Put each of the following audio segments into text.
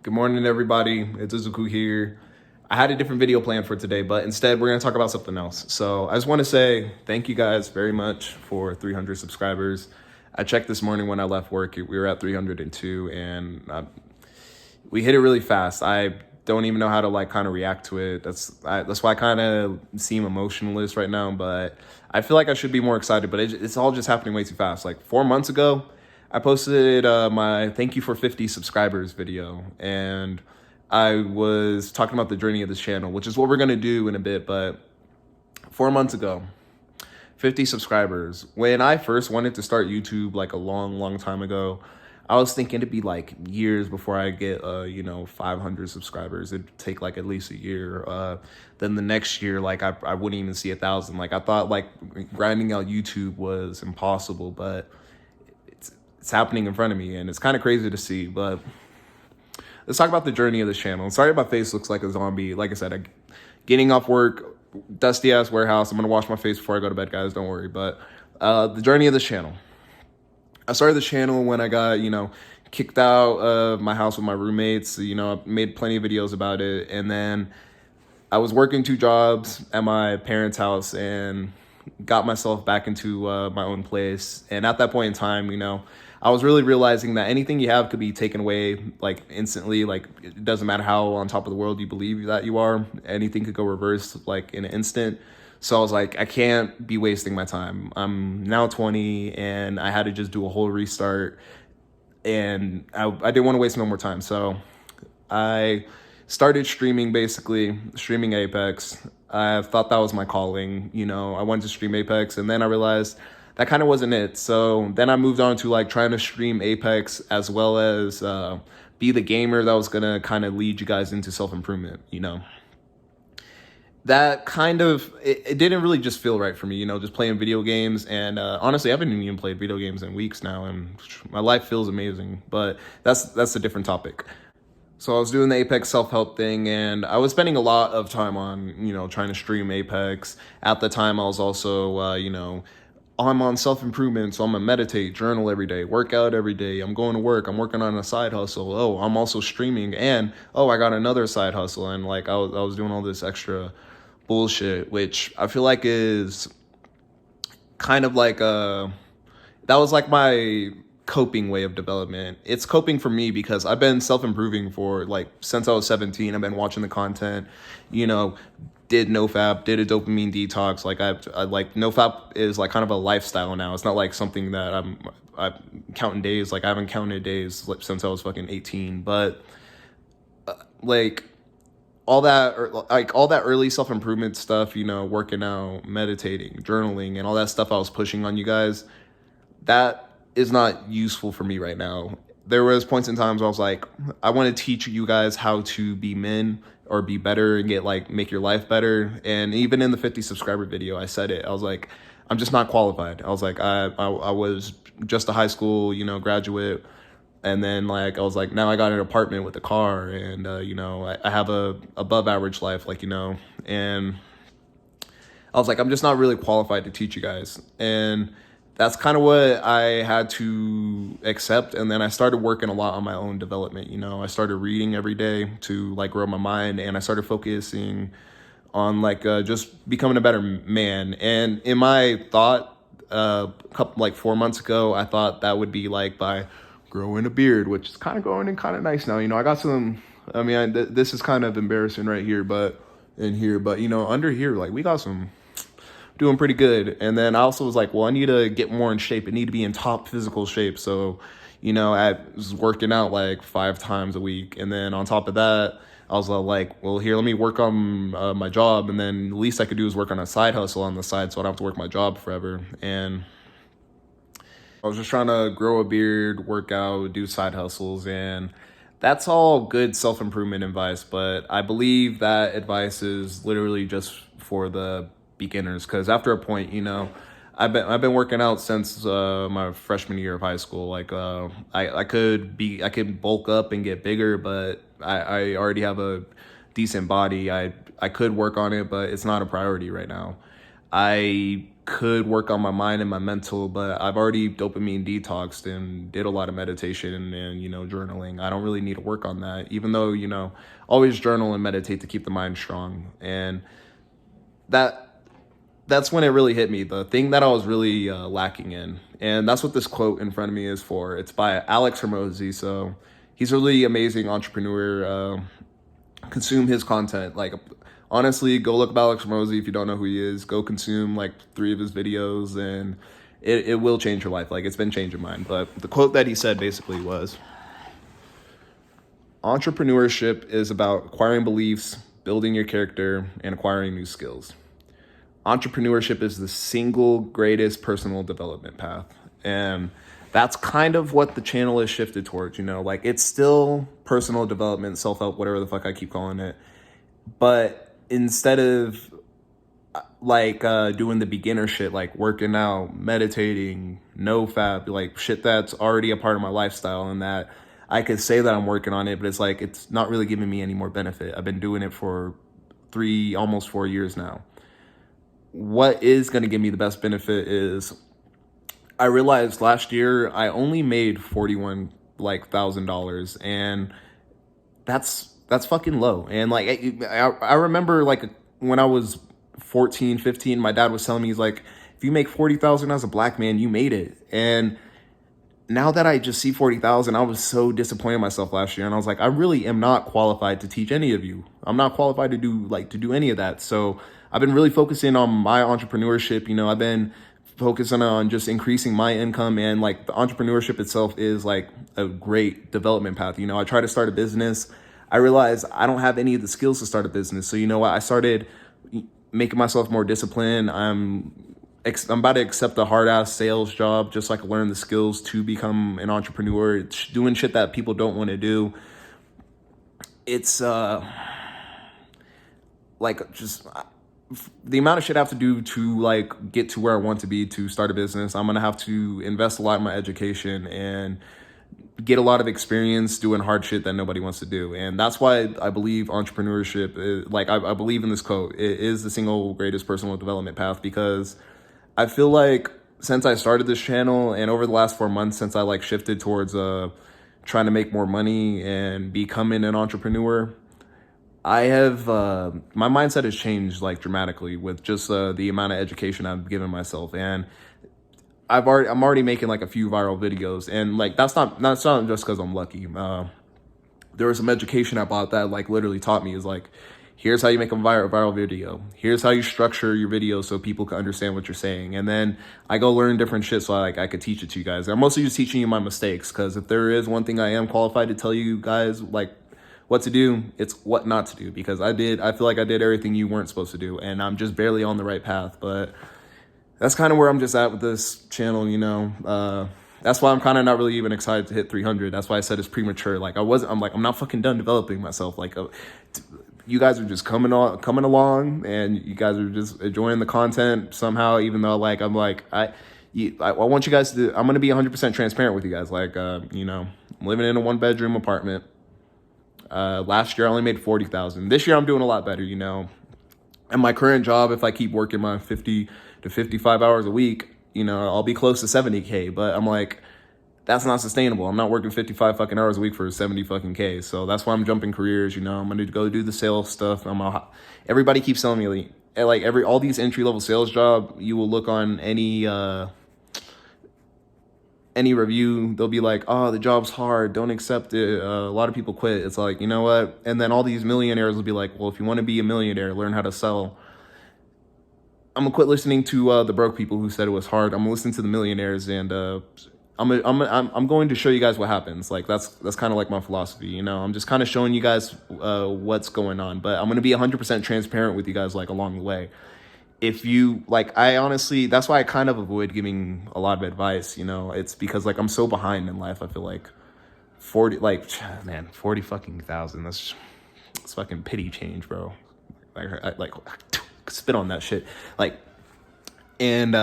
Good morning, everybody. It's Izuku here. I had a different video planned for today, but instead we're going to talk about something else. So I just want to say thank you guys very much for 300 subscribers. I checked this morning when I left work. We were at 302, and we hit it really fast. I don't even know how to kind of react to it. That's why I kind of seem emotionless right now, but I feel like I should be more excited, but it's all just happening way too fast. Like 4 months ago, I posted my thank you for 50 subscribers video, and I was talking about the journey of this channel, which is what we're gonna do in a bit. But 4 months ago, 50 subscribers. When I first wanted to start YouTube like a long time ago, I was thinking it'd be like years before I get 500 subscribers. It'd take like at least a year. Then the next year, like I wouldn't even see 1,000. Like I thought like grinding out YouTube was impossible, but it's happening in front of me, and it's kind of crazy to see. But let's talk about the journey of this channel. Sorry, my face looks like a zombie. Like I said, getting off work, dusty ass warehouse. I'm gonna wash my face before I go to bed, guys. Don't worry. But the journey of this channel. I started this channel when I got kicked out of my house with my roommates. I made plenty of videos about it, and then I was working 2 jobs at my parents' house and got myself back into my own place. And at that point in time, I was really realizing that anything you have could be taken away like instantly. Like it doesn't matter how on top of the world you believe that you are, anything could go reverse like in an instant. So I was like, I can't be wasting my time. I'm now 20 and I had to just do a whole restart, and I didn't want to waste no more time. So I started streaming, basically streaming Apex. I thought that was my calling. I wanted to stream Apex, and then I realized that kind of wasn't it. So then I moved on to like trying to stream Apex as well as be the gamer that was gonna kind of lead you guys into self-improvement. That kind of, it didn't really just feel right for me, just playing video games. And honestly, I haven't even played video games in weeks now, and my life feels amazing, but that's a different topic. So I was doing the Apex self-help thing, and I was spending a lot of time on, trying to stream Apex. At the time, I was also, I'm on self-improvement, so I'm gonna meditate, journal every day, work out every day. I'm going to work. I'm working on a side hustle. Oh, I'm also streaming, and oh, I got another side hustle, and like I was doing all this extra bullshit, which I feel like is kind of like that was like my coping way of development. It's coping for me because I've been self-improving for like since I was 17. I've been watching the content, did NoFap, did a dopamine detox. Like I like NoFap is like kind of a lifestyle now. It's not like something that I'm counting days. Like I haven't counted days since I was fucking 18. But like all that early self-improvement stuff, working out, meditating, journaling, and all that stuff I was pushing on you guys, that is not useful for me right now. There was points in times where I was like, I want to teach you guys how to be men or be better and make your life better. And even in the 50 subscriber video, I said it. I was like, I'm just not qualified. I was like, I was just a high school, graduate. And then I was like, now I got an apartment with a car, and I have a above average life, and I was like, I'm just not really qualified to teach you guys. And that's kind of what I had to accept. And then I started working a lot on my own development. I started reading every day to grow my mind, and I started focusing on just becoming a better man. And in my thought, a couple 4 months ago, I thought that would be by growing a beard, which is kind of growing and kind of nice now. I got some, this is kind of embarrassing right here, but in here, but under here, we got some, doing pretty good. And then I also was like, well, I need to get more in shape. I need to be in top physical shape. So, I was working out 5 times a week. And then on top of that, I was like, well, here, let me work on my job. And then the least I could do is work on a side hustle on the side, so I don't have to work my job forever. And I was just trying to grow a beard, work out, do side hustles, and that's all good self-improvement advice. But I believe that advice is literally just for the beginners, because after a point, I've been working out since my freshman year of high school. I could bulk up and get bigger, but I already have a decent body. I could work on it, but it's not a priority right now. I could work on my mind and my mental, but I've already dopamine detoxed and did a lot of meditation and journaling. I don't really need to work on that, even though, always journal and meditate to keep the mind strong. And that's when it really hit me, the thing that I was really lacking in. And that's what this quote in front of me is for. It's by Alex Hormozi. So he's a really amazing entrepreneur. Consume his content. Like, honestly, go look up Alex Hormozi if you don't know who he is. Go consume like 3 of his videos, and it will change your life. Like, it's been changing mine. But the quote that he said basically was, entrepreneurship is about acquiring beliefs, building your character, and acquiring new skills. Entrepreneurship is the single greatest personal development path. And that's kind of what the channel is shifted towards, like it's still personal development, self-help, whatever the fuck I keep calling it. But instead of like doing the beginner shit, like working out, meditating, no fab, like shit that's already a part of my lifestyle, and that I could say that I'm working on it, but it's like, it's not really giving me any more benefit. I've been doing it for almost 4 years now. What is going to give me the best benefit is, I realized last year I only made $41,000, and that's fucking low. And like I remember like when I was 14, 15, my dad was telling me, he's like, if you make 40,000 as a black man, you made it. And now that I just see 40,000, I was so disappointed in myself last year, and I was like, I really am not qualified to teach any of you. I'm not qualified to do any of that. So I've been really focusing on my entrepreneurship. I've been focusing on just increasing my income, and like the entrepreneurship itself is like a great development path. I try to start a business. I realized I don't have any of the skills to start a business. So I started making myself more disciplined. I'm about to accept a hard-ass sales job just so I can learn the skills to become an entrepreneur. It's doing shit that people don't want to do. It's like just the amount of shit I have to do to like get to where I want to be to start a business. I'm going to have to invest a lot in my education and get a lot of experience doing hard shit that nobody wants to do. And that's why I believe entrepreneurship is, like, I believe in this quote, it is the single greatest personal development path, because I feel like since I started this channel and over the last 4 months, since I like shifted towards trying to make more money and becoming an entrepreneur, I have my mindset has changed like dramatically with just the amount of education I've given myself. And I'm already making like a few viral videos, and like that's not just because I'm lucky. There was some education I bought that like literally taught me, is like, here's how you make a viral video. Here's how you structure your video so people can understand what you're saying. And then I go learn different shit so I could teach it to you guys. I'm mostly just teaching you my mistakes, because if there is one thing I am qualified to tell you guys like what to do, it's what not to do, because I feel like I did everything you weren't supposed to do, and I'm just barely on the right path. But that's kind of where I'm just at with this channel, that's why I'm kind of not really even excited to hit 300. That's why I said it's premature. Like I'm not fucking done developing myself. Like you guys are just coming along, and you guys are just enjoying the content somehow, even though like I want you guys to, I'm going to be 100% transparent with you guys. Like, I'm living in a 1-bedroom apartment. Last year I only made 40,000. This year I'm doing a lot better, And my current job, if I keep working my 50 to 55 hours a week, I'll be close to 70K. But I'm like, that's not sustainable. I'm not working 55 fucking hours a week for 70 fucking K. So that's why I'm jumping careers. I'm going to go do the sales stuff. Everybody keeps telling me like all these entry level sales job, you will look on any review, they'll be like, oh, the job's hard, don't accept it, a lot of people quit. It's like, you know what? And then all these millionaires will be like, well, if you want to be a millionaire, learn how to sell. I'm gonna quit listening to the broke people who said it was hard. I'm gonna listen to the millionaires, and I'm going to show you guys what happens. Like that's kind of like my philosophy, I'm just kind of showing you guys what's going on, but I'm gonna be 100% transparent with you guys like along the way. If you like, I honestly, that's why I kind of avoid giving a lot of advice, it's because like I'm so behind in life. I feel like 40 fucking thousand, that's fucking pity change, bro. Like spit on that shit, like, and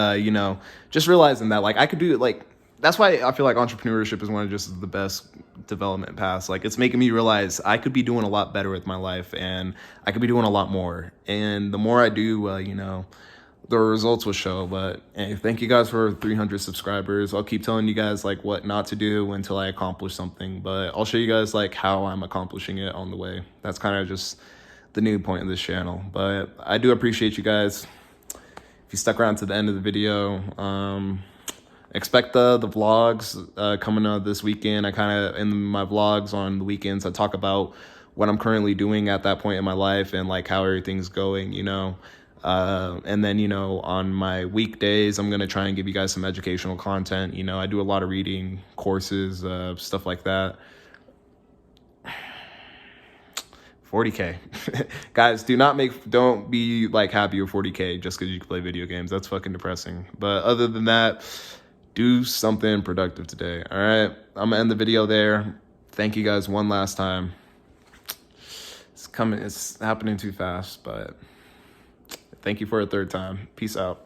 just realizing that like I could do it. Like that's why I feel like entrepreneurship is one of just the best development paths. Like it's making me realize I could be doing a lot better with my life, and I could be doing a lot more. And the more I do, the results will show. But hey, thank you guys for 300 subscribers. I'll keep telling you guys like what not to do until I accomplish something, but I'll show you guys like how I'm accomplishing it on the way. That's kind of just the new point of this channel. But I do appreciate you guys. If you stuck around to the end of the video, expect the vlogs coming out this weekend. I kind of, in my vlogs on the weekends, I talk about what I'm currently doing at that point in my life and like how everything's going, you know. And then, you know, on my weekdays, I'm going to try and give you guys some educational content. You know, I do a lot of reading courses, stuff like that. 40K. Guys, don't be like happy with 40K just because you can play video games. That's fucking depressing. But other than that, do something productive today. All right. I'm gonna end the video there. Thank you guys one last time. It's happening too fast, but thank you for a third time. Peace out.